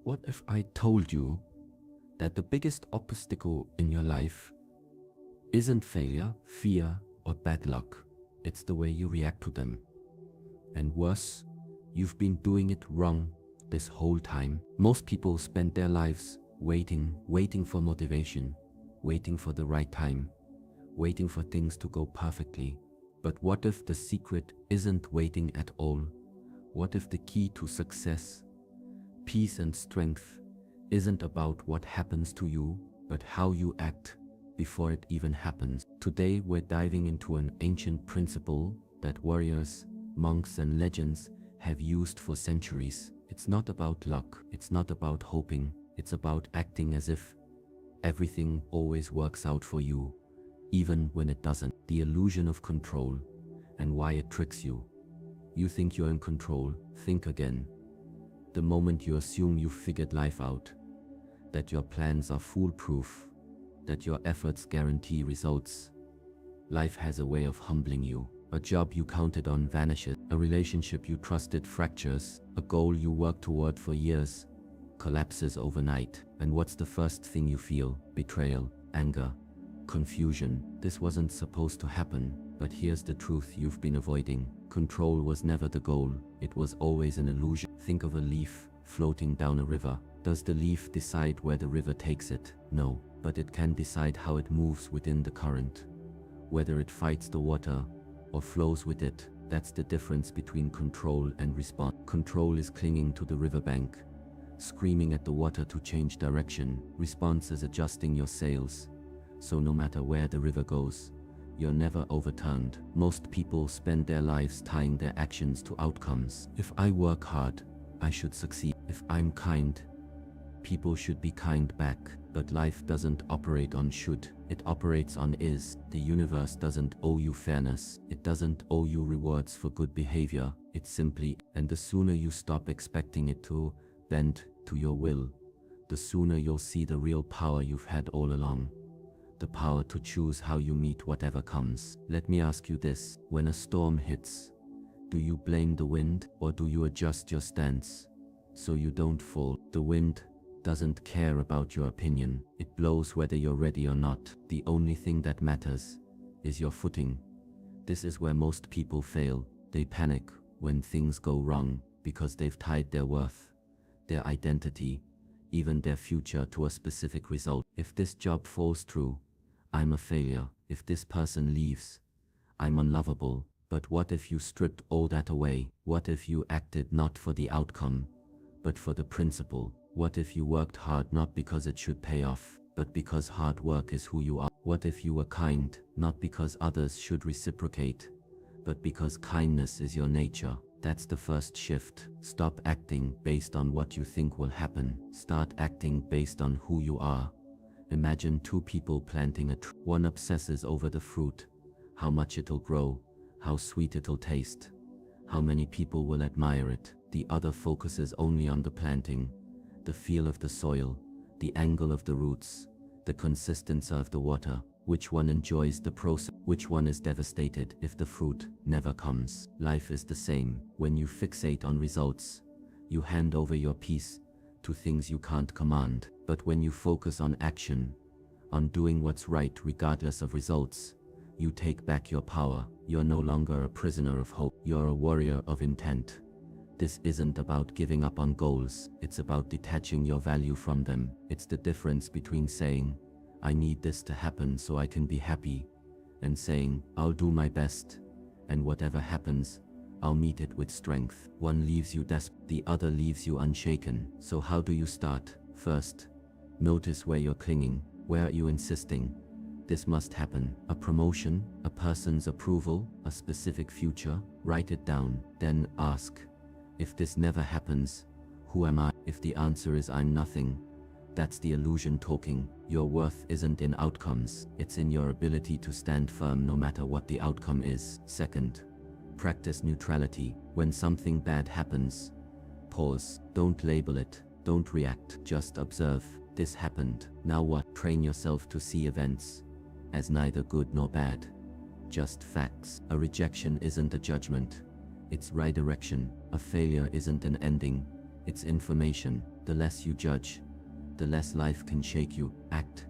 What if I told you that the biggest obstacle in your life isn't failure, fear, or bad luck? It's the way you react to them. And worse, you've been doing it wrong this whole time. Most people spend their lives waiting for motivation, waiting for the right time, waiting for things to go perfectly. But what if the secret isn't waiting at all? What if the key to success, peace and strength isn't about what happens to you, but how you act before it even happens? Today we're diving into an ancient principle that warriors, monks and legends have used for centuries. It's not about luck, it's not about hoping, it's about acting as if everything always works out for you, even when it doesn't. The illusion of control and why it tricks you. You think you're in control, think again. The moment you assume you've figured life out, that your plans are foolproof, that your efforts guarantee results, life has a way of humbling you. A job you counted on vanishes, a relationship you trusted fractures, a goal you worked toward for years collapses overnight. And what's the first thing you feel? Betrayal, anger, confusion. This wasn't supposed to happen, but here's the truth you've been avoiding. Control was never the goal, it was always an illusion. Think of a leaf floating down a river. Does the leaf decide where the river takes it? No, but it can decide how it moves within the current, whether it fights the water or flows with it. That's the difference between control and response. Control is clinging to the riverbank, screaming at the water to change direction. Response is adjusting your sails, so no matter where the river goes, you're never overturned. Most people spend their lives tying their actions to outcomes. If I work hard, I should succeed. If I'm kind, people should be kind back. But life doesn't operate on should, it operates on is. The universe doesn't owe you fairness, it doesn't owe you rewards for good behavior, it simply. And the sooner you stop expecting it to bend to your will, the sooner you'll see the real power you've had all along. The power to choose how you meet whatever comes. Let me ask you this, when a storm hits, do you blame the wind or do you adjust your stance so you don't fall? The wind doesn't care about your opinion. It blows whether you're ready or not. The only thing that matters is your footing. This is where most people fail. They panic when things go wrong because they've tied their worth, their identity, even their future to a specific result. If this job falls through, I'm a failure. If this person leaves, I'm unlovable. But what if you stripped all that away? What if you acted not for the outcome, but for the principle? What if you worked hard not because it should pay off, but because hard work is who you are? What if you were kind, not because others should reciprocate, but because kindness is your nature? That's the first shift. Stop acting based on what you think will happen. Start acting based on who you are. Imagine two people planting a tree. One obsesses over the fruit, how much it'll grow, how sweet it'll taste, how many people will admire it. The other focuses only on the planting, the feel of the soil, the angle of the roots, the consistency of the water. Which one enjoys the process? Which one is devastated if the fruit never comes? Life is the same. When you fixate on results, you hand over your peace to things you can't command. But when you focus on action, on doing what's right regardless of results, you take back your power. You're no longer a prisoner of hope. You're a warrior of intent. This isn't about giving up on goals, it's about detaching your value from them. It's the difference between saying, I need this to happen so I can be happy, and saying, I'll do my best, and whatever happens, I'll meet it with strength. One leaves you desperate, the other leaves you unshaken. So how do you start? First, notice where you're clinging. Where are you insisting this must happen? A promotion, a person's approval, a specific future? Write it down. Then ask, if this never happens, who am I? If the answer is I'm nothing, that's the illusion talking. Your worth isn't in outcomes, it's in your ability to stand firm no matter what the outcome is. Second, practice neutrality. When something bad happens, pause. Don't label it, don't react, just observe. This happened, now what? Train yourself to see events as neither good nor bad, just facts. A rejection isn't a judgment, it's redirection. A failure isn't an ending, it's information. the less you judge, the less life can shake you. Act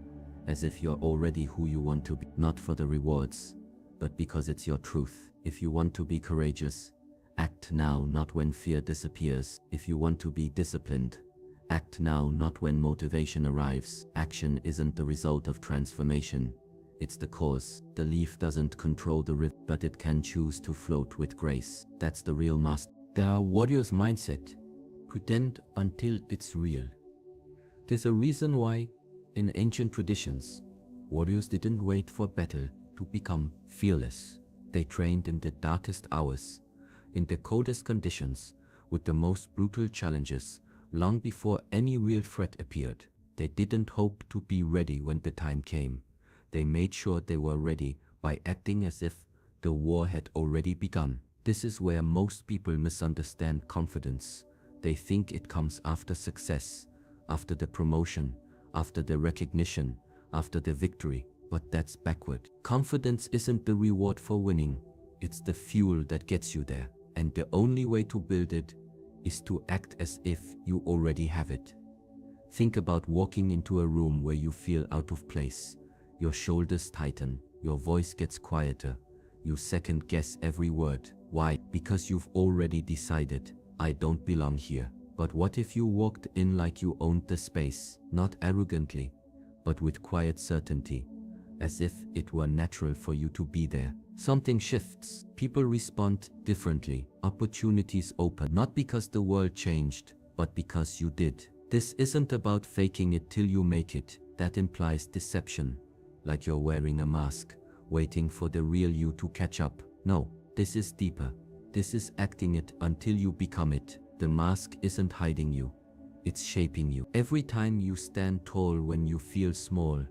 as if you're already who you want to be, not for the rewards, but because it's your truth. If you want to be courageous, act now, not when fear disappears. If you want to be disciplined, act now, not when motivation arrives. Action isn't the result of transformation, it's the cause. The leaf doesn't control the river, but it can choose to float with grace. That's the real master. The warrior's mindset: pretend until it's real. There's a reason why, in ancient traditions, warriors didn't wait for battle to become fearless. They trained in the darkest hours, in the coldest conditions, with the most brutal challenges, long before any real threat appeared. They didn't hope to be ready when the time came. They made sure they were ready by acting as if the war had already begun. This is where most people misunderstand confidence. They think it comes after success, after the promotion, after the recognition, after the victory. But that's backward. Confidence isn't the reward for winning, it's the fuel that gets you there. And the only way to build it is to act as if you already have it. Think about walking into a room where you feel out of place. Your shoulders tighten, your voice gets quieter, you second guess every word. Why? Because you've already decided, I don't belong here. But what if you walked in like you owned the space, not arrogantly, but with quiet certainty, as if it were natural for you to be there? Something shifts. People respond differently. Opportunities open, not because the world changed, but because you did. This isn't about faking it till you make it. That implies deception, like you're wearing a mask, waiting for the real you to catch up. No, this is deeper. This is acting it until you become it. The mask isn't hiding you, it's shaping you. Every time you stand tall when you feel small,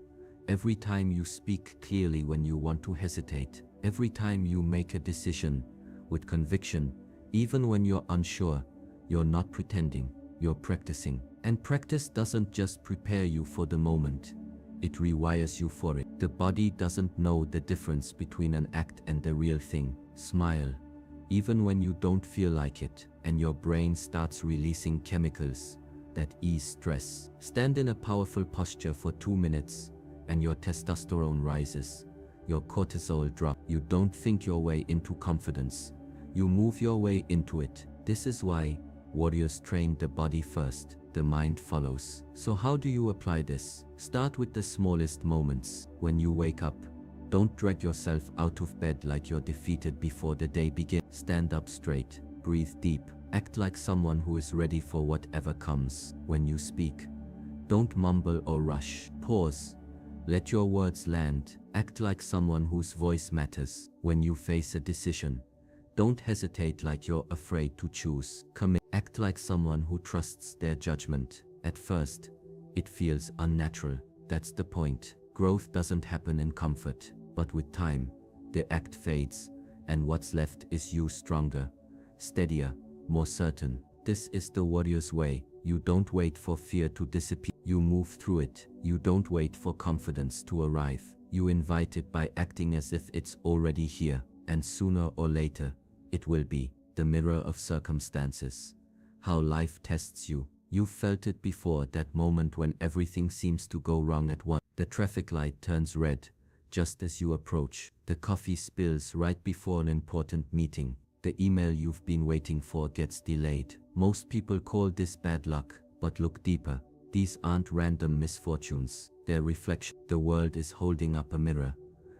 every time you speak clearly when you want to hesitate, every time you make a decision with conviction, even when you're unsure, you're not pretending, you're practicing. And practice doesn't just prepare you for the moment, it rewires you for it. The body doesn't know the difference between an act and the real thing. Smile, even when you don't feel like it, and your brain starts releasing chemicals that ease stress. Stand in a powerful posture for 2 minutes, and your testosterone rises, your cortisol drops. You don't think your way into confidence, you move your way into it. This is why warriors train the body first, the mind follows. So how do you apply this? Start with the smallest moments. When you wake up, don't drag yourself out of bed like you're defeated before the day begins. Stand up straight, breathe deep, act like someone who is ready for whatever comes. When you speak, don't mumble or rush. Pause, let your words land, act like someone whose voice matters. When you face a decision, don't hesitate like you're afraid to choose. Commit, act like someone who trusts their judgment. At first, it feels unnatural. That's the point. Growth doesn't happen in comfort, but with time, the act fades, and what's left is you, stronger, steadier, more certain. This is the warrior's way. You don't wait for fear to disappear. You move through it. You don't wait for confidence to arrive. You invite it by acting as if it's already here, and sooner or later, it will be. The mirror of circumstances. How life tests you. You've felt it before, that moment when everything seems to go wrong at once. The traffic light turns red just as you approach. The coffee spills right before an important meeting. The email you've been waiting for gets delayed. Most people call this bad luck, but look deeper. These aren't random misfortunes, they're reflection. The world is holding up a mirror,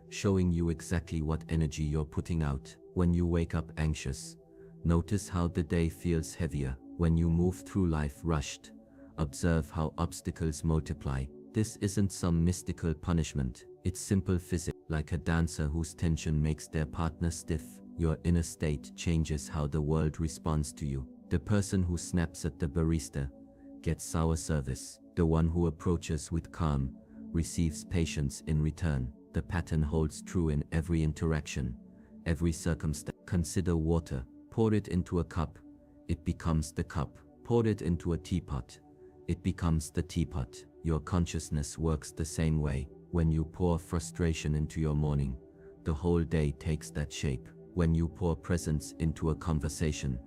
showing you exactly what energy you're putting out. When you wake up anxious, notice how the day feels heavier. When you move through life rushed, observe how obstacles multiply. This isn't some mystical punishment, it's simple physics. Like a dancer whose tension makes their partner stiff, your inner state changes how the world responds to you. The person who snaps at the barista gets sour service. The one who approaches with calm receives patience in return. The pattern holds true in every interaction, every circumstance. Consider water. Pour it into a cup, it becomes the cup. Pour it into a teapot, it becomes the teapot. Your consciousness works the same way. When you pour frustration into your morning, the whole day takes that shape. When you pour presence into a conversation,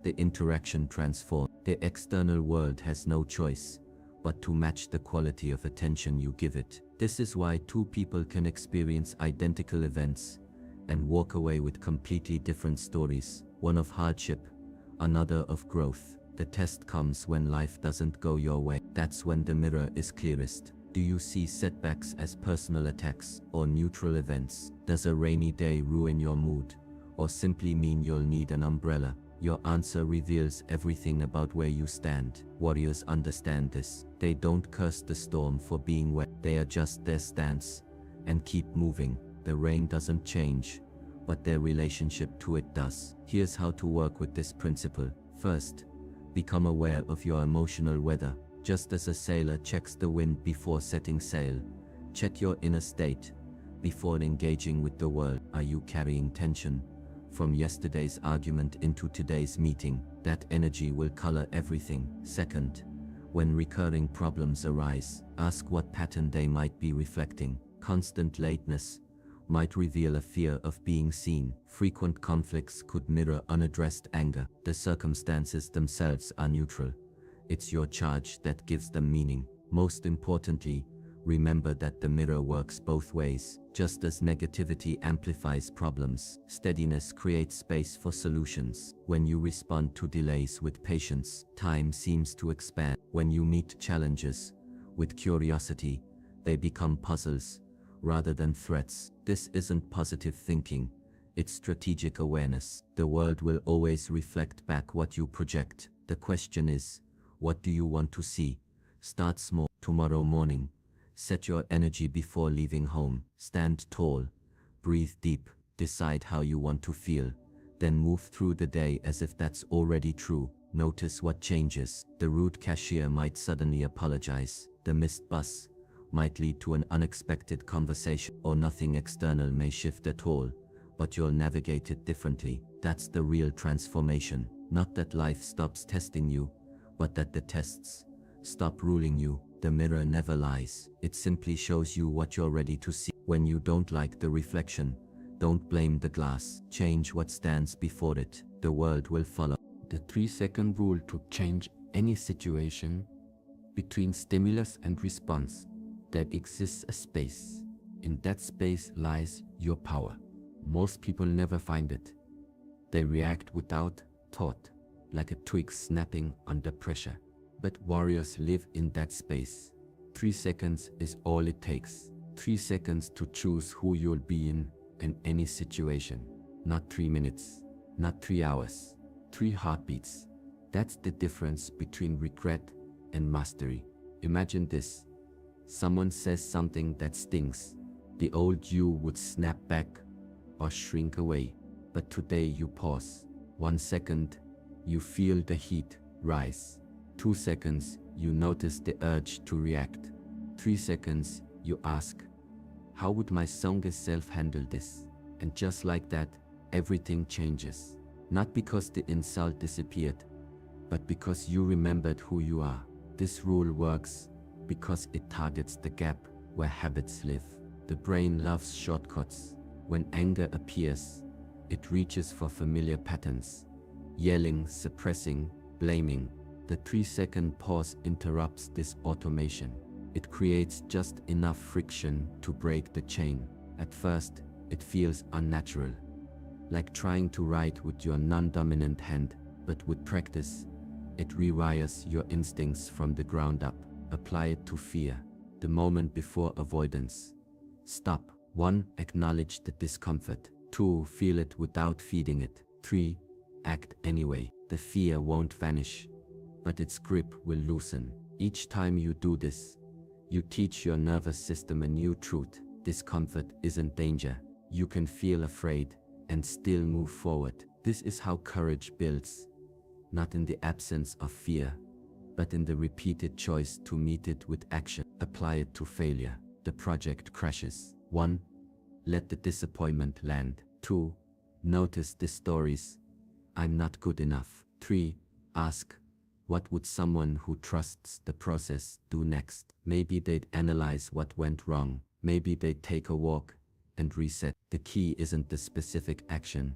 the interaction transforms. The external world has no choice but to match the quality of attention you give it. This is why two people can experience identical events and walk away with completely different stories, one of hardship, another of growth. The test comes when life doesn't go your way. That's when the mirror is clearest. Do you see setbacks as personal attacks or neutral events? Does a rainy day ruin your mood, or simply mean you'll need an umbrella? Your answer reveals everything about where you stand. Warriors understand this. They don't curse the storm for being wet. They adjust their stance and keep moving. The rain doesn't change, but their relationship to it does. Here's how to work with this principle. First, become aware of your emotional weather. Just as a sailor checks the wind before setting sail, check your inner state before engaging with the world. Are you carrying tension from yesterday's argument into today's meeting? That energy will color everything. Second, when recurring problems arise, ask what pattern they might be reflecting. Constant lateness might reveal a fear of being seen. Frequent conflicts could mirror unaddressed anger. The circumstances themselves are neutral. It's your charge that gives them meaning. Most importantly, remember that the mirror works both ways. Just as negativity amplifies problems, steadiness creates space for solutions. When you respond to delays with patience, time seems to expand. When you meet challenges with curiosity, they become puzzles rather than threats. This isn't positive thinking, it's strategic awareness. The world will always reflect back what you project. The question is, what do you want to see? Start small. Tomorrow morning, set your energy before leaving home. Stand tall, breathe deep, decide how you want to feel, then move through the day as if that's already true. Notice what changes. The rude cashier might suddenly apologize. The missed bus might lead to an unexpected conversation, or nothing external may shift at all, but you'll navigate it differently. That's the real transformation. Not that life stops testing you, but that the tests stop ruling you. The mirror never lies. It simply shows you what you're ready to see. When you don't like the reflection, don't blame the glass. Change what stands before it. The world will follow. The 3-second rule to change any situation. Between stimulus and response, there exists a space. In that space lies your power. Most people never find it. They react without thought, like a twig snapping under pressure. But warriors live in that space. 3 seconds is all it takes. 3 seconds to choose who you'll be in any situation. Not 3 minutes, not 3 hours, 3 heartbeats. That's the difference between regret and mastery. Imagine this. Someone says something that stings. The old you would snap back or shrink away. But today you pause. 1 second, you feel the heat rise. 2 seconds, you notice the urge to react. 3 seconds, you ask, how would my strongest self handle this? And just like that, everything changes. Not because the insult disappeared, but because you remembered who you are. This rule works because it targets the gap where habits live. The brain loves shortcuts. When anger appears, it reaches for familiar patterns. Yelling, suppressing, blaming. The 3-second pause interrupts this automation. It creates just enough friction to break the chain. At first, it feels unnatural, like trying to write with your non-dominant hand, but with practice, it rewires your instincts from the ground up. Apply it to fear, the moment before avoidance. Stop. 1. Acknowledge the discomfort. 2. Feel it without feeding it. 3. Act anyway. The fear won't vanish, but its grip will loosen. Each time you do this, you teach your nervous system a new truth. Discomfort isn't danger. You can feel afraid and still move forward. This is how courage builds, not in the absence of fear, but in the repeated choice to meet it with action. Apply it to failure. The project crashes. 1. Let the disappointment land. 2. Notice the stories. I'm not good enough. 3. Ask, what would someone who trusts the process do next? Maybe they'd analyze what went wrong. Maybe they'd take a walk and reset. The key isn't the specific action,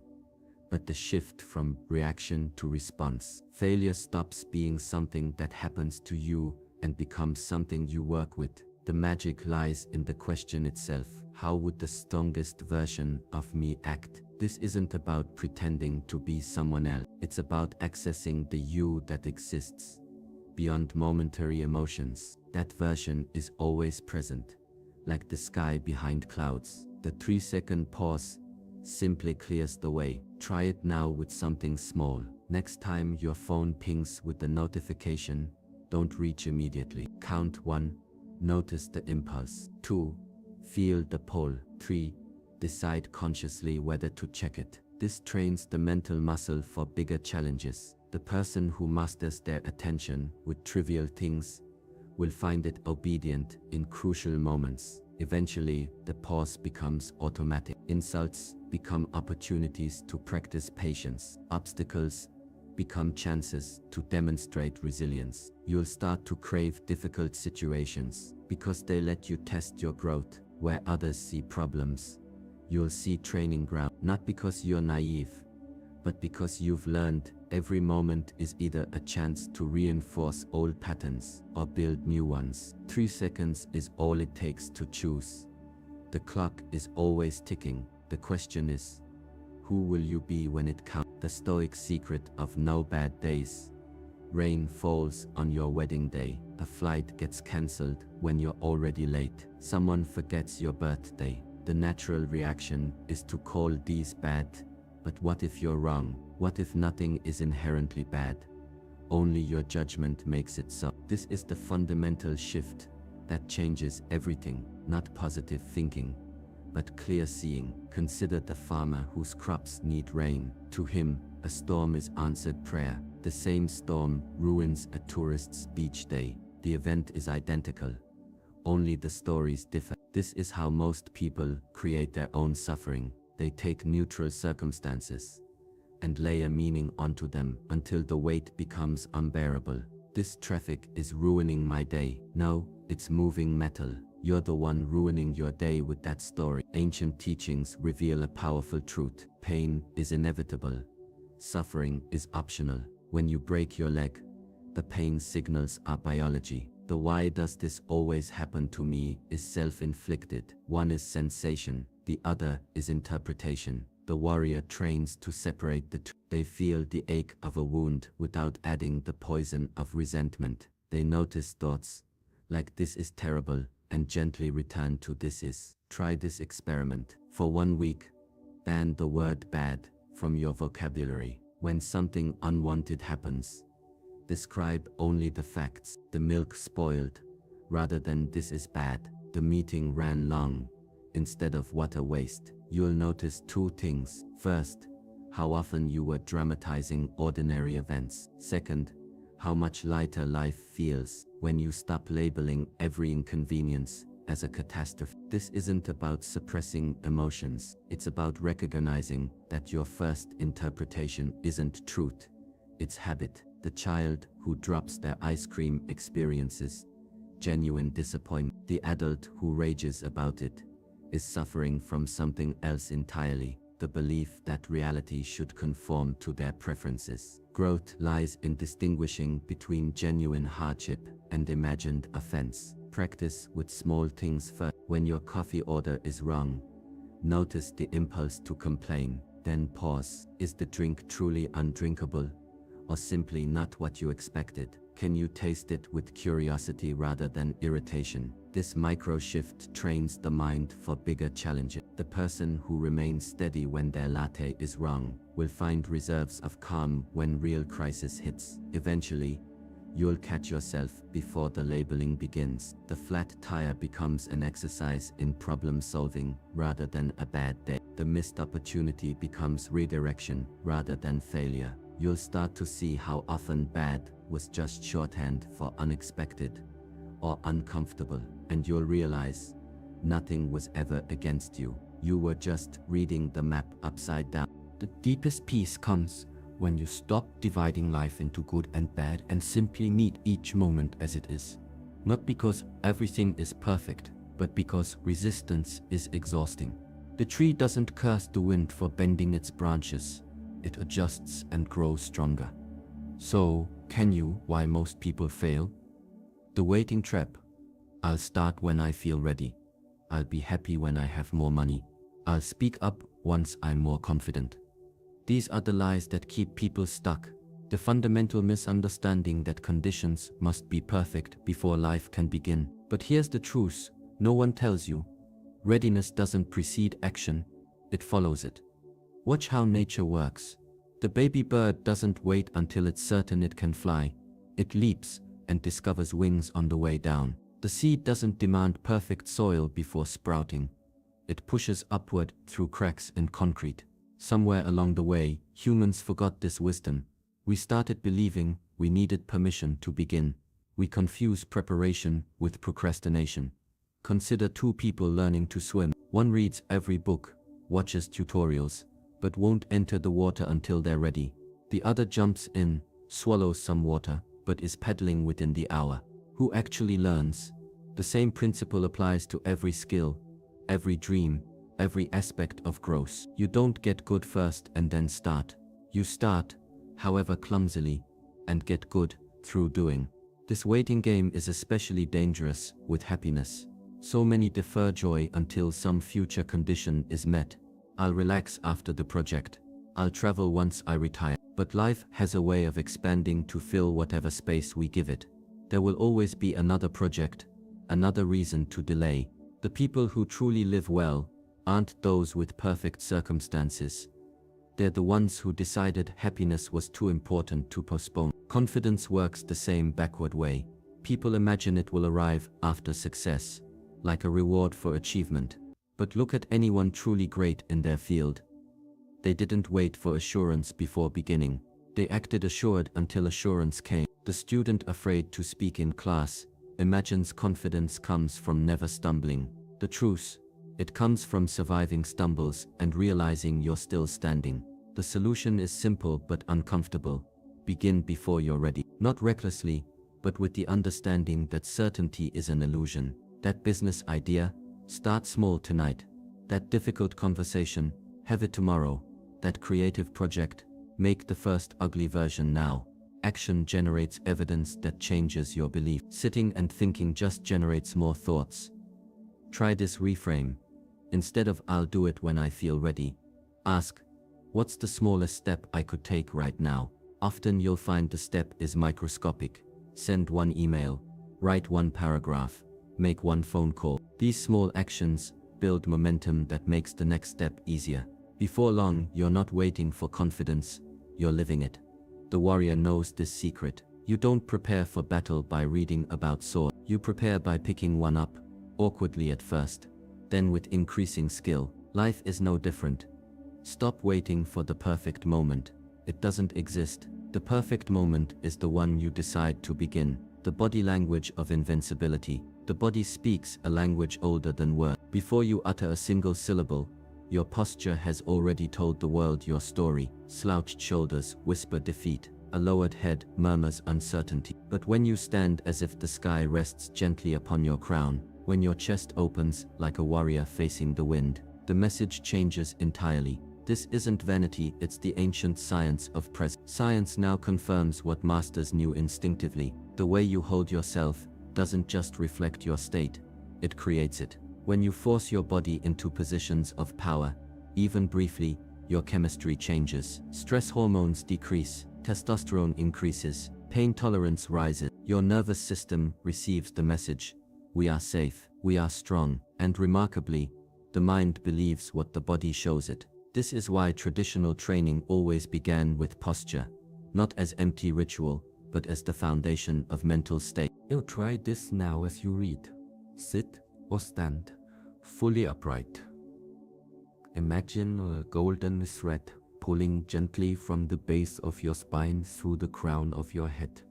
but the shift from reaction to response. Failure stops being something that happens to you and becomes something you work with. The magic lies in the question itself. How would the strongest version of me act? This isn't about pretending to be someone else. It's about accessing the you that exists beyond momentary emotions. That version is always present, like the sky behind clouds. The 3-second pause simply clears the way. Try it now with something small. Next time your phone pings with the notification, don't reach immediately. Count 1. Notice the impulse. 2. Feel the pull. 3. Decide consciously whether to check it. This trains the mental muscle for bigger challenges. The person who masters their attention with trivial things will find it obedient in crucial moments. Eventually, the pause becomes automatic. Insults become opportunities to practice patience. Obstacles become chances to demonstrate resilience. You'll start to crave difficult situations because they let you test your growth. Where others see problems, you'll see training ground. Not because you're naive, but because you've learned every moment is either a chance to reinforce old patterns or build new ones. 3 seconds is all it takes to choose. The clock is always ticking. The question is, who will you be when it counts? The stoic secret of no bad days. Rain falls on your wedding day. A flight gets cancelled when you're already late. Someone forgets your birthday. The natural reaction is to call these bad. But what if you're wrong? What if nothing is inherently bad? Only your judgment makes it so. This is the fundamental shift that changes everything. Not positive thinking, but clear seeing. Consider the farmer whose crops need rain. To him, a storm is answered prayer. The same storm ruins a tourist's beach day. The event is identical, only the stories differ. This is how most people create their own suffering. They take neutral circumstances and lay a meaning onto them until the weight becomes unbearable. This traffic is ruining my day. No, it's moving metal. You're the one ruining your day with that story. Ancient teachings reveal a powerful truth. Pain is inevitable. Suffering is optional. When you break your leg, the pain signals are biology. The why does this always happen to me is self-inflicted. One is sensation, the other is interpretation. The warrior trains to separate the two. They feel the ache of a wound without adding the poison of resentment. They notice thoughts like this is terrible and gently return to this is. Try this experiment. For 1 week, ban the word bad from your vocabulary. When something unwanted happens, describe only the facts. The milk spoiled, rather than this is bad. The meeting ran long, instead of what a waste. You'll notice 2 things. First, how often you were dramatizing ordinary events. Second, how much lighter life feels when you stop labeling every inconvenience as a catastrophe. This isn't about suppressing emotions. It's about recognizing that your first interpretation isn't truth, it's habit. The child who drops their ice cream experiences genuine disappointment. The adult who rages about it is suffering from something else entirely, the belief that reality should conform to their preferences. Growth lies in distinguishing between genuine hardship and imagined offense. Practice with small things first. When your coffee order is wrong, notice the impulse to complain, then pause. Is the drink truly undrinkable, or simply not what you expected? Can you taste it with curiosity rather than irritation? This micro shift trains the mind for bigger challenges. The person who remains steady when their latte is wrong will find reserves of calm when real crisis hits. Eventually, you'll catch yourself before the labeling begins. The flat tire becomes an exercise in problem solving rather than a bad day. The missed opportunity becomes redirection rather than failure. You'll start to see how often bad was just shorthand for unexpected or uncomfortable, and you'll realize nothing was ever against you. You were just reading the map upside down. The deepest peace comes when you stop dividing life into good and bad and simply meet each moment as it is. Not because everything is perfect, but because resistance is exhausting. The tree doesn't curse the wind for bending its branches, it adjusts and grows stronger. So, can you? Why most people fail? The waiting trap. I'll start when I feel ready. I'll be happy when I have more money. I'll speak up once I'm more confident. These are the lies that keep people stuck. The fundamental misunderstanding that conditions must be perfect before life can begin. But here's the truth, no one tells you. Readiness doesn't precede action, it follows it. Watch how nature works. The baby bird doesn't wait until it's certain it can fly. It leaps and discovers wings on the way down. The seed doesn't demand perfect soil before sprouting. It pushes upward through cracks in concrete. Somewhere along the way, humans forgot this wisdom. We started believing we needed permission to begin. We confuse preparation with procrastination. Consider two people learning to swim. One reads every book, watches tutorials, but won't enter the water until they're ready. The other jumps in, swallows some water, but is paddling within the hour. Who actually learns? The same principle applies to every skill, every dream, every aspect of growth. You don't get good first and then start. You start, however clumsily, and get good through doing. This waiting game is especially dangerous with happiness. So many defer joy until some future condition is met. I'll relax after the project. I'll travel once I retire. But life has a way of expanding to fill whatever space we give it. There will always be another project, another reason to delay. The people who truly live well aren't those with perfect circumstances. They're the ones who decided happiness was too important to postpone. Confidence works the same backward way. People imagine it will arrive after success, like a reward for achievement. But look at anyone truly great in their field. They didn't wait for assurance before beginning. They acted assured until assurance came. The student afraid to speak in class imagines confidence comes from never stumbling. The truth, it comes from surviving stumbles and realizing you're still standing. The solution is simple but uncomfortable. Begin before you're ready. Not recklessly, but with the understanding that certainty is an illusion. That business idea, start small tonight. That difficult conversation, have it tomorrow. That creative project, make the first ugly version now. Action generates evidence that changes your belief. Sitting and thinking just generates more thoughts. Try this reframe. Instead of "I'll do it when I feel ready," ask, what's the smallest step I could take right now? Often you'll find the step is microscopic. Send one email, write one paragraph, make one phone call. These small actions build momentum that makes the next step easier. Before long, you're not waiting for confidence, you're living it. The warrior knows this secret. You don't prepare for battle by reading about sword. You prepare by picking one up, awkwardly at first, then with increasing skill. Life is no different. Stop waiting for the perfect moment. It doesn't exist. The perfect moment is the one you decide to begin. The body language of invincibility. The body speaks a language older than words. Before you utter a single syllable, your posture has already told the world your story. Slouched shoulders whisper defeat. A lowered head murmurs uncertainty. But when you stand as if the sky rests gently upon your crown, when your chest opens like a warrior facing the wind, the message changes entirely. This isn't vanity, it's the ancient science of presence. Science now confirms what masters knew instinctively. The way you hold yourself doesn't just reflect your state, it creates it. When you force your body into positions of power, even briefly, your chemistry changes. Stress hormones decrease, testosterone increases, pain tolerance rises. Your nervous system receives the message: we are safe, we are strong, and remarkably, the mind believes what the body shows it. This is why traditional training always began with posture, not as empty ritual, but as the foundation of mental state. You try this now as you read. Sit or stand, fully upright. Imagine a golden thread pulling gently from the base of your spine through the crown of your head.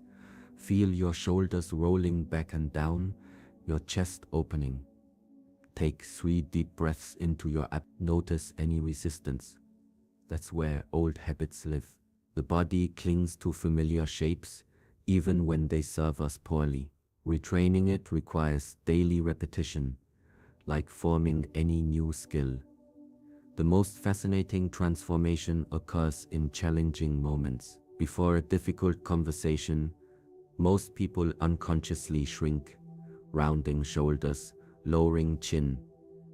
Feel your shoulders rolling back and down, your chest opening. Take 3 deep breaths into your abdomen. Notice any resistance. That's where old habits live. The body clings to familiar shapes, even when they serve us poorly. Retraining it requires daily repetition, like forming any new skill. The most fascinating transformation occurs in challenging moments. Before a difficult conversation, most people unconsciously shrink, rounding shoulders, lowering chin,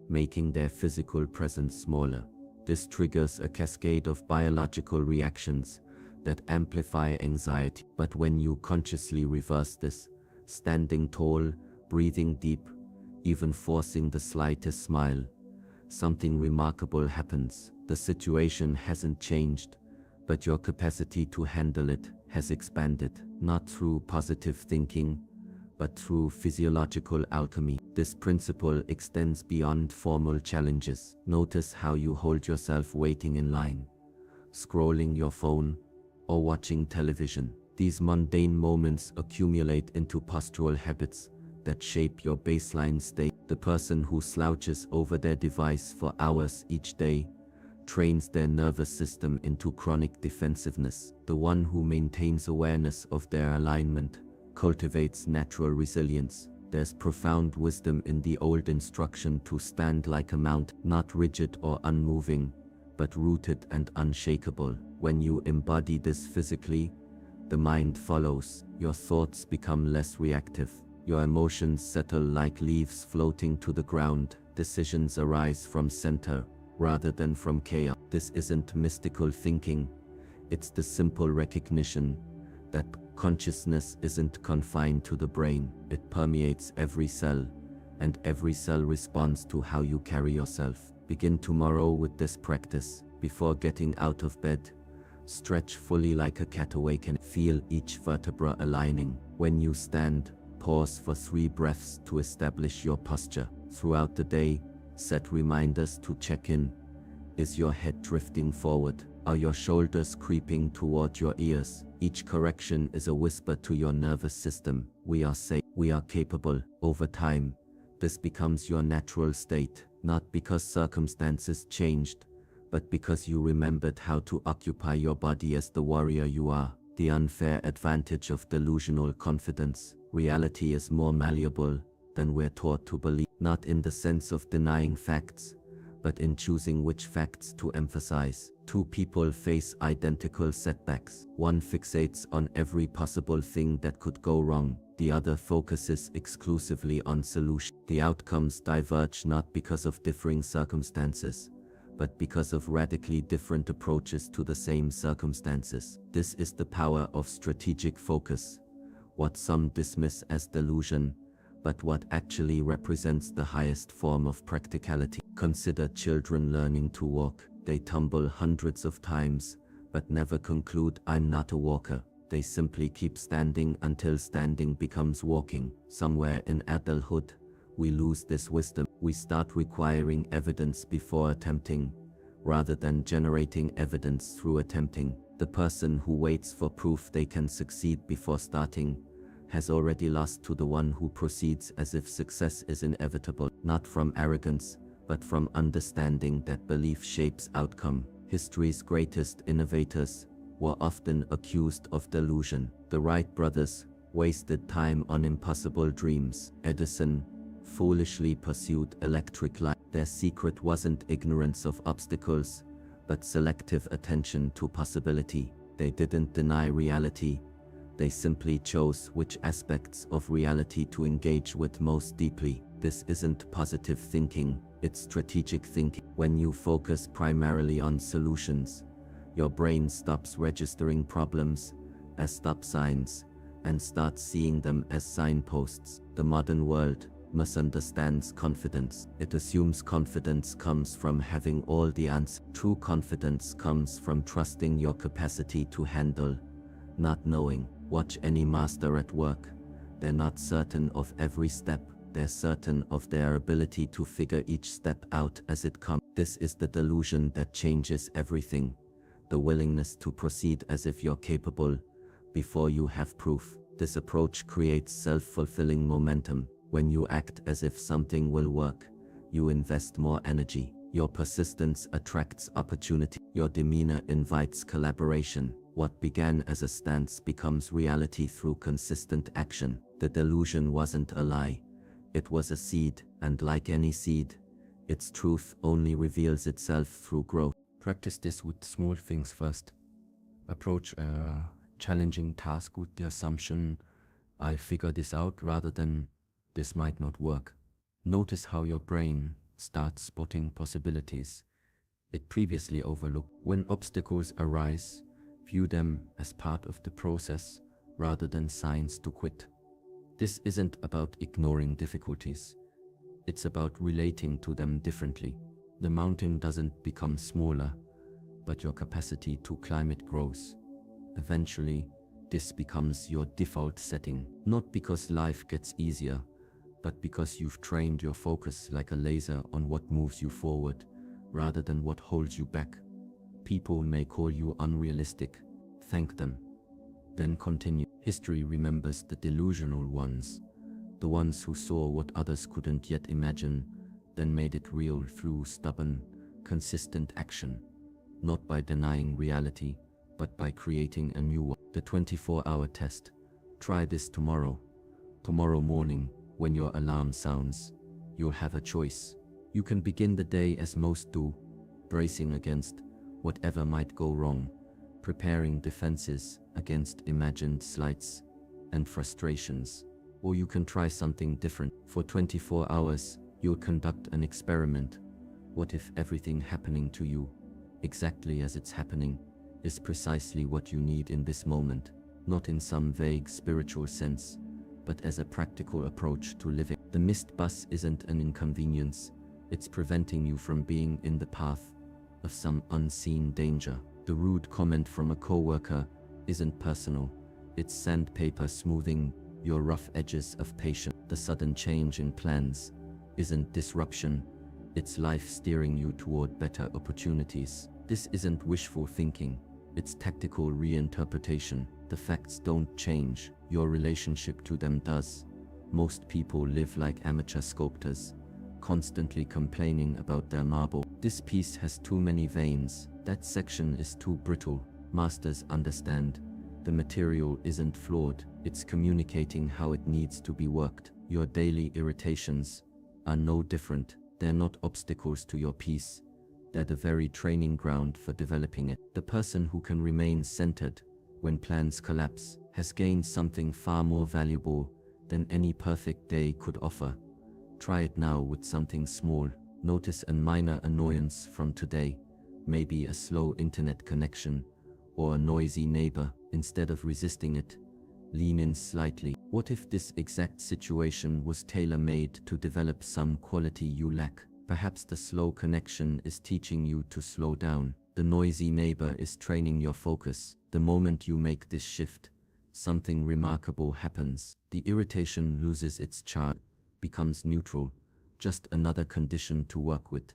making their physical presence smaller. This triggers a cascade of biological reactions that amplify anxiety. But when you consciously reverse this, standing tall, breathing deep, even forcing the slightest smile, something remarkable happens. The situation hasn't changed, but your capacity to handle it has expanded, not through positive thinking, but through physiological alchemy. This principle extends beyond formal challenges. Notice how you hold yourself waiting in line, scrolling your phone, or watching television. These mundane moments accumulate into postural habits that shape your baseline state. The person who slouches over their device for hours each day trains their nervous system into chronic defensiveness. The one who maintains awareness of their alignment cultivates natural resilience. There's profound wisdom in the old instruction to stand like a mountain, not rigid or unmoving, but rooted and unshakable. When you embody this physically, the mind follows. Your thoughts become less reactive. Your emotions settle like leaves floating to the ground. Decisions arise from center rather than from chaos. This isn't mystical thinking. It's the simple recognition that consciousness isn't confined to the brain. It permeates every cell, and every cell responds to how you carry yourself. Begin tomorrow with this practice. Before getting out of bed, stretch fully like a cat awakened. Feel each vertebra aligning. When you stand, pause for 3 breaths to establish your posture. Throughout the day, set reminders to check in. Is your head drifting forward? Are your shoulders creeping toward your ears? Each correction is a whisper to your nervous system. We are safe. We are capable. Over time, this becomes your natural state, not because circumstances changed, but because you remembered how to occupy your body as the warrior you are. The unfair advantage of delusional confidence. Reality is more malleable than we're taught to believe, not in the sense of denying facts, but in choosing which facts to emphasize. 2 people face identical setbacks. One fixates on every possible thing that could go wrong. The other focuses exclusively on solutions. The outcomes diverge not because of differing circumstances, but because of radically different approaches to the same circumstances. This is the power of strategic focus, what some dismiss as delusion, but what actually represents the highest form of practicality. Consider children learning to walk. They tumble hundreds of times, but never conclude, "I'm not a walker." They simply keep standing until standing becomes walking. Somewhere in adulthood, we lose this wisdom. We start requiring evidence before attempting, rather than generating evidence through attempting. The person who waits for proof they can succeed before starting has already lost to the one who proceeds as if success is inevitable, not from arrogance, but from understanding that belief shapes outcome. History's greatest innovators were often accused of delusion. The Wright brothers wasted time on impossible dreams. Edison foolishly pursued electric light. Their secret wasn't ignorance of obstacles, but selective attention to possibility. They didn't deny reality. They simply chose which aspects of reality to engage with most deeply. This isn't positive thinking, it's strategic thinking. When you focus primarily on solutions, your brain stops registering problems as stop signs and starts seeing them as signposts. The modern world misunderstands confidence. It assumes confidence comes from having all the answers. True confidence comes from trusting your capacity to handle, not knowing. Watch any master at work. They're not certain of every step. They're certain of their ability to figure each step out as it comes. This is the delusion that changes everything. The willingness to proceed as if you're capable before you have proof. This approach creates self-fulfilling momentum. When you act as if something will work, you invest more energy. Your persistence attracts opportunity. Your demeanor invites collaboration. What began as a stance becomes reality through consistent action. The delusion wasn't a lie. It was a seed, and like any seed, Its truth only reveals itself through growth. Practice this with small things first. Approach a challenging task with the assumption, I'll figure this out, rather than this might not work. Notice how your brain starts spotting possibilities it previously overlooked. When obstacles arise, view them as part of the process rather than signs to quit. This isn't about ignoring difficulties. It's about relating to them differently. The mountain doesn't become smaller, but your capacity to climb it grows. Eventually, this becomes your default setting, not because life gets easier, but because you've trained your focus like a laser on what moves you forward, rather than what holds you back. People may call you unrealistic. Thank them. Then continue. History remembers the delusional ones, the ones who saw what others couldn't yet imagine, then made it real through stubborn, consistent action, not by denying reality, but by creating a new one. The 24-hour test. Try this tomorrow. Tomorrow morning, when your alarm sounds, you'll have a choice. You can begin the day as most do, bracing against whatever might go wrong, preparing defenses against imagined slights and frustrations. Or you can try something different. For 24 hours, you'll conduct an experiment. What if everything happening to you, exactly as it's happening, is precisely what you need in this moment, not in some vague spiritual sense, but as a practical approach to living? The missed bus isn't an inconvenience, it's preventing you from being in the path of some unseen danger. The rude comment from a coworker isn't personal, it's sandpaper smoothing your rough edges of patience. The sudden change in plans isn't disruption, it's life steering you toward better opportunities. This isn't wishful thinking, it's tactical reinterpretation. The facts don't change, your relationship to them does. Most people live like amateur sculptors, constantly complaining about their marble. This piece has too many veins, that section is too brittle. Masters understand. The material isn't flawed, it's communicating how it needs to be worked. Your daily irritations are no different. They're not obstacles to your peace. They're the very training ground for developing it. The person who can remain centered when plans collapse has gained something far more valuable than any perfect day could offer. Try it now with something small. Notice a minor annoyance from today, maybe a slow internet connection or a noisy neighbor. Instead of resisting it, lean in slightly. What if this exact situation was tailor-made to develop some quality you lack? Perhaps the slow connection is teaching you to slow down. The noisy neighbor is training your focus. The moment you make this shift, something remarkable happens. The irritation loses its charge, becomes neutral, just another condition to work with,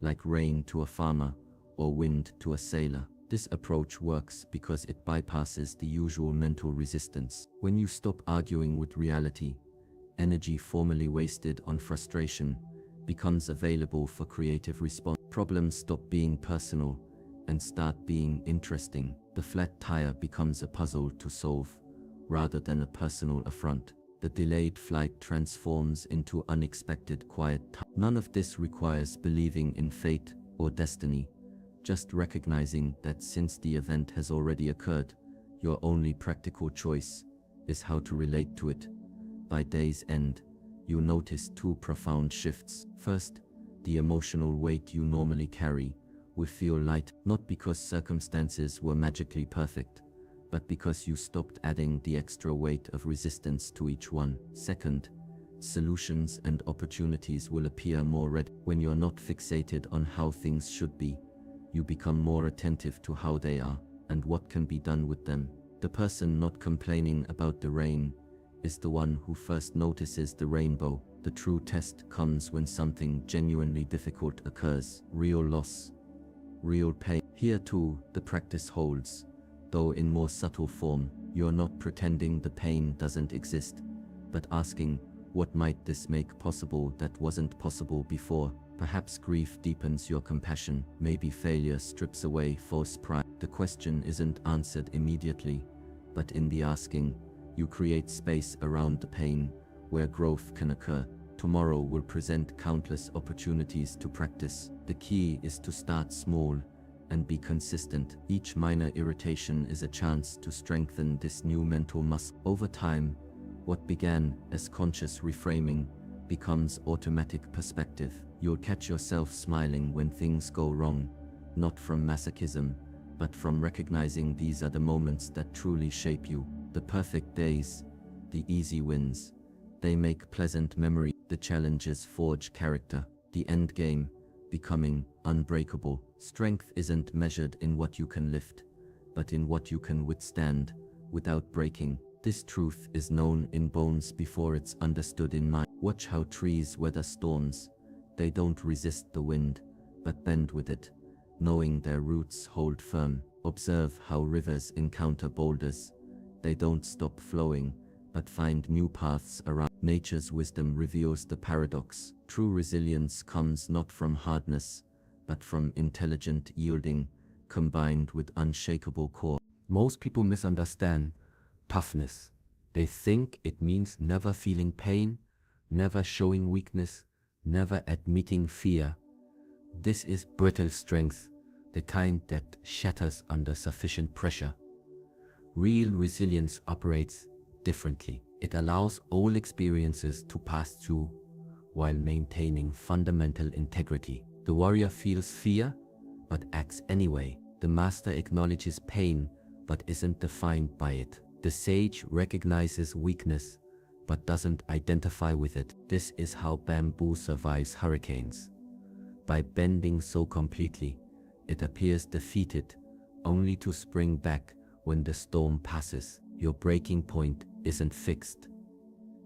like rain to a farmer or wind to a sailor. This approach works because it bypasses the usual mental resistance. When you stop arguing with reality, energy formerly wasted on frustration becomes available for creative response. Problems stop being personal and start being interesting. The flat tire becomes a puzzle to solve rather than a personal affront. The delayed flight transforms into unexpected quiet time. None of this requires believing in fate or destiny. Just recognizing that since the event has already occurred, your only practical choice is how to relate to it. By day's end, you notice two profound shifts. First, the emotional weight you normally carry will feel light, not because circumstances were magically perfect, but because you stopped adding the extra weight of resistance to each one. Second, solutions and opportunities will appear more ready. When you're not fixated on how things should be, you become more attentive to how they are and what can be done with them. The person not complaining about the rain is the one who first notices the rainbow. The true test comes when something genuinely difficult occurs. Real loss, real pain. Here too, the practice holds, though in more subtle form. You're not pretending the pain doesn't exist, but asking, what might this make possible that wasn't possible before? Perhaps grief deepens your compassion, maybe failure strips away false pride. The question isn't answered immediately, but in the asking, you create space around the pain where growth can occur. Tomorrow will present countless opportunities to practice. The key is to start small and be consistent. Each minor irritation is a chance to strengthen this new mental muscle. Over time, what began as conscious reframing becomes automatic perspective. You'll catch yourself smiling when things go wrong, not from masochism, but from recognizing these are the moments that truly shape you. The perfect days, the easy wins, they make pleasant memory. The challenges forge character. The end game, becoming unbreakable. Strength isn't measured in what you can lift, but in what you can withstand without breaking. This truth is known in bones before it's understood in mind. Watch how trees weather storms. They don't resist the wind, but bend with it, knowing their roots hold firm. Observe how rivers encounter boulders. They don't stop flowing, but find new paths around. Nature's wisdom reveals the paradox. True resilience comes not from hardness, but from intelligent yielding, combined with unshakable core. Most people misunderstand toughness. They think it means never feeling pain, never showing weakness, never admitting fear. This is brittle strength, the kind that shatters under sufficient pressure. Real resilience operates differently. It allows all experiences to pass through while maintaining fundamental integrity. The warrior feels fear, but acts anyway. The master acknowledges pain, but isn't defined by it. The sage recognizes weakness, but doesn't identify with it. This is how bamboo survives hurricanes. By bending so completely, it appears defeated, only to spring back when the storm passes. Your breaking point isn't fixed.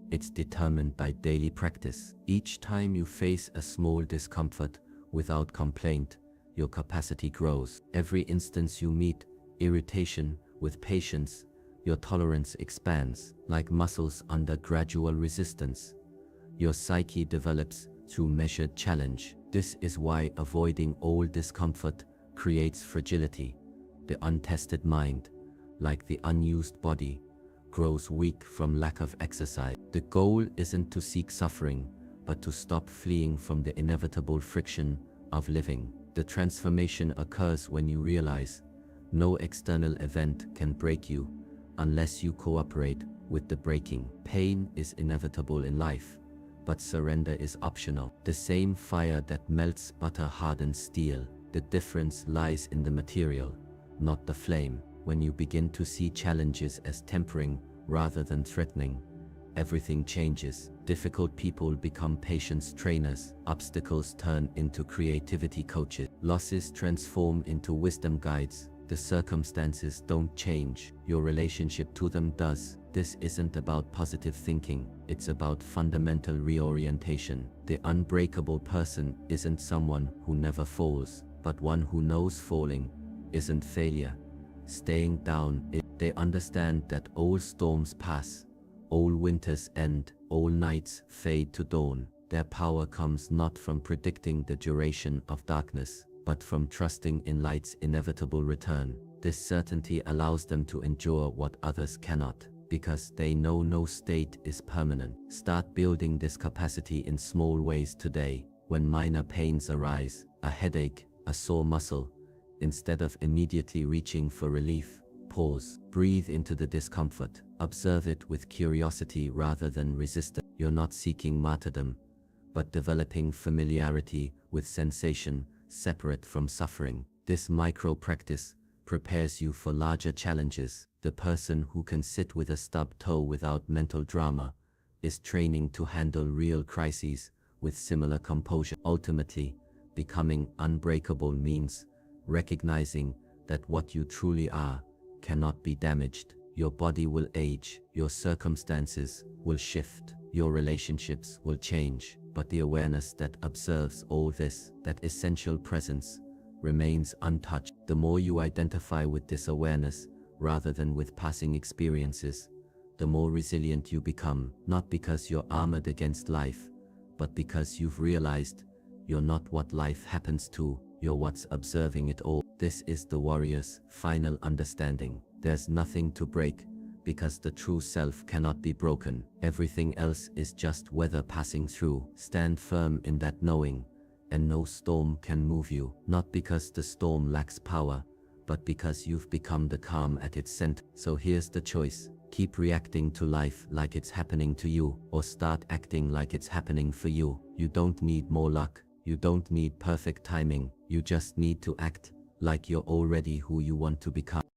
It's determined by daily practice. Each time you face a small discomfort without complaint, your capacity grows. Every instance you meet irritation with patience, your tolerance expands. Like muscles under gradual resistance, your psyche develops through measured challenge. This is why avoiding all discomfort creates fragility. The untested mind, like the unused body, grows weak from lack of exercise. The goal isn't to seek suffering, but to stop fleeing from the inevitable friction of living. The transformation occurs when you realize no external event can break you unless you cooperate with the breaking. Pain is inevitable in life, but surrender is optional. The same fire that melts butter hardens steel. The difference lies in the material, not the flame. When you begin to see challenges as tempering rather than threatening, everything changes. Difficult people become patience trainers. Obstacles turn into creativity coaches. Losses transform into wisdom guides. The circumstances don't change, your relationship to them does. This isn't about positive thinking, it's about fundamental reorientation. The unbreakable person isn't someone who never falls, but one who knows falling isn't failure. Staying down, they understand that all storms pass, all winters end, all nights fade to dawn. Their power comes not from predicting the duration of darkness, but from trusting in light's inevitable return. This certainty allows them to endure what others cannot, because they know no state is permanent. Start building this capacity in small ways today. When minor pains arise, a headache, a sore muscle, instead of immediately reaching for relief, pause, breathe into the discomfort, observe it with curiosity rather than resistance. You're not seeking martyrdom, but developing familiarity with sensation separate from suffering. This micro practice prepares you for larger challenges. The person who can sit with a stubbed toe without mental drama is training to handle real crises with similar composure. Ultimately, becoming unbreakable means recognizing that what you truly are cannot be damaged. Your body will age, your circumstances will shift, your relationships will change, but the awareness that observes all this, that essential presence, remains untouched. The more you identify with this awareness rather than with passing experiences, the more resilient you become, not because you're armored against life, but because you've realized you're not what life happens to, you're what's observing it all. This is the warrior's final understanding. There's nothing to break, because the true self cannot be broken. Everything else is just weather passing through. Stand firm in that knowing, and no storm can move you, not because the storm lacks power, but because you've become the calm at its center. So here's the choice. Keep reacting to life like it's happening to you, or start acting like it's happening for you. You don't need more luck. You don't need perfect timing. You just need to act like you're already who you want to become.